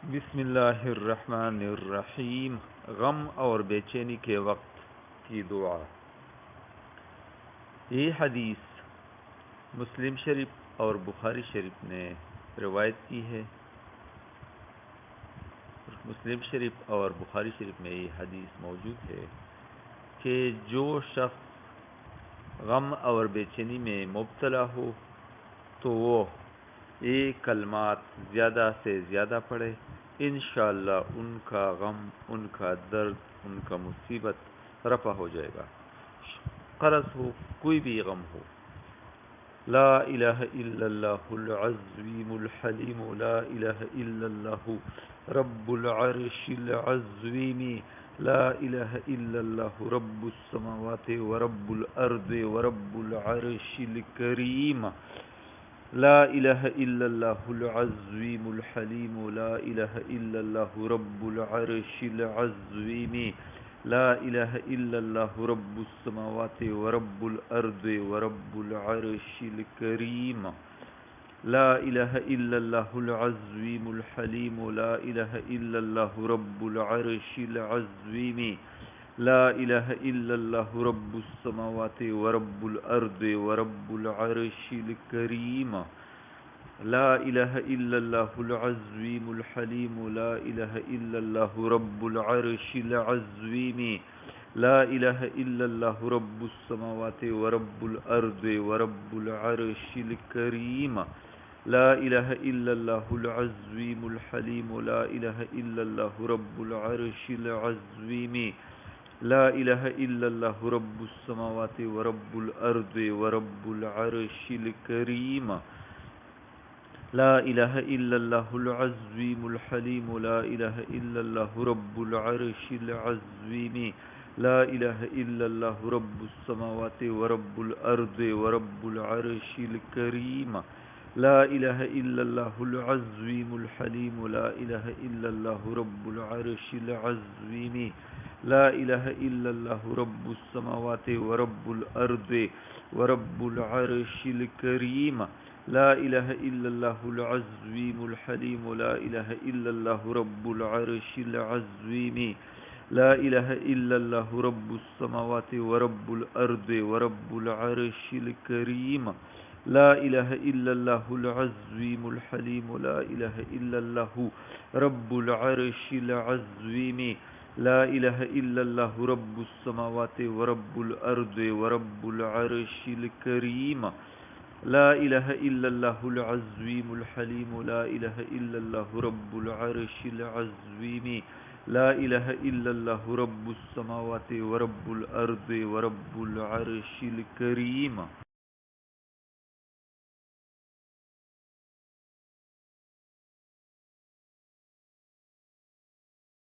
बिस्मिल्लाहिर्रहमानिर्रहीम। गम और बेचैनी के वक्त की दुआ। ये हदीस मुस्लिम शरीफ और बुखारी शरीफ ने रिवायत की है। मुस्लिम शरीफ और बुखारी शरीफ में ये हदीस मौजूद है कि जो शख्स गम और बेचैनी में मुब्तला हो तो वो ये कलमात ज़्यादा से ज़्यादा पढ़े। इंशाअल्लाह उनका गम, उनका दर्द, उनका मुसीबत रफ़ा हो जाएगा। क़र्ज़ हो, कोई भी गम हो। ला इलाहा इल्लल्लाहुल अज़ीमुल हलीम, ला इलाहा इल्लल्लाहु रब्बुल अर्शिल अज़ीम, ला इलाहा इल्लल्लाहु रब्बुस समावाति व रब्बुल अर्दि व रब्बुल अर्शिल करीम, ला इलाहा इल्लल्लाहुल अज़ीमुल हलीम, ला इलाहा इल्लल्लाहु रब्बुल अर्शिल अज़ीम, ला इलाहा इल्लल्लाहु रब्बुस समावाति व रब्बुल अर्दि व रब्बुल अर्शिल करीम, ला इलाहा इल्लल्लाहुल अज़ीमुल हलीम, ला इलाहा इल्लल्लाहु रब्बुल अर्शिल अज़ीम, ला इलाहा इल्लल्लाहु रब्बुस समावाति व रब्बुल अर्दि व रब्बुल अर्शिल करीम, ला इलाहा इल्लल्लाहुल अज़ीमुल हलीम, ला इलाहा इल्लल्लाहु रब्बुल अर्शिल अज़ीम, ला इलाहा इल्लल्लाहु रब्बुस समावाति व रब्बुल अर्दि व रब्बुल अर्शिल करीम, ला इलाहा इल्लल्लाहुल अज़ीमुल हलीम, ला इलाहा इल्लल्लाहु रब्बुल अर्शिल अज़ीम, ला इलाहा इल्लल्लाहु रब्बुस समावाति व रब्बुल अर्दि व रब्बुल अर्शिल करीम, ला इलाहा इल्लल्लाहुल अज़ीमुल हलीम, ला इलाहा इल्लल्लाहु रब्बुल अर्शिल अज़ीम, ला इलाहा इल्लल्लाहु रब्बुस समावाति व रब्बुल अर्दि व रब्बुल अर्शिल करीम, ला इलाहा इल्लल्लाहुल अज़ीमुल हलीम, ला इलाहा इल्लल्लाहु रब्बुल अर्शिल अज़ीम, ला इलाहा इल्लल्लाहु रब्बुस समावाति व रब्बुल अर्दि व रब्बुल अर्शिल करीम, ला इलाहा इल्लल्लाहुल अज़ीमुल हलीम, ला इलाहा इल्लल्लाहु रब्बुल अर्शिल अज़ीम, ला इलाहा इल्लल्लाहु रब्बुस समावाति व रब्बुल अर्दि व रब्बुल अर्शिल करीम, ला इलाहा इल्लल्लाहुल अज़ीमुल हलीम, ला इलाहा इल्लल्लाहु रब्बुल अर्शिल अज़ीम, ला इलाहा इल्लल्लाहु रब्बुस समावाति व रब्बुल अर्दि व रब्बुल अर्शिल करीम, ला इलाहा इल्लल्लाहुल अज़ीमुल हलीम, ला इलाहा इल्लल्लाहु रब्बुल अर्शिल अज़ीम, ला इलाहा इल्लल्लाहु रब्बुस समावाति व रब्बुल अर्दि व रब्बुल अर्शिल करीम।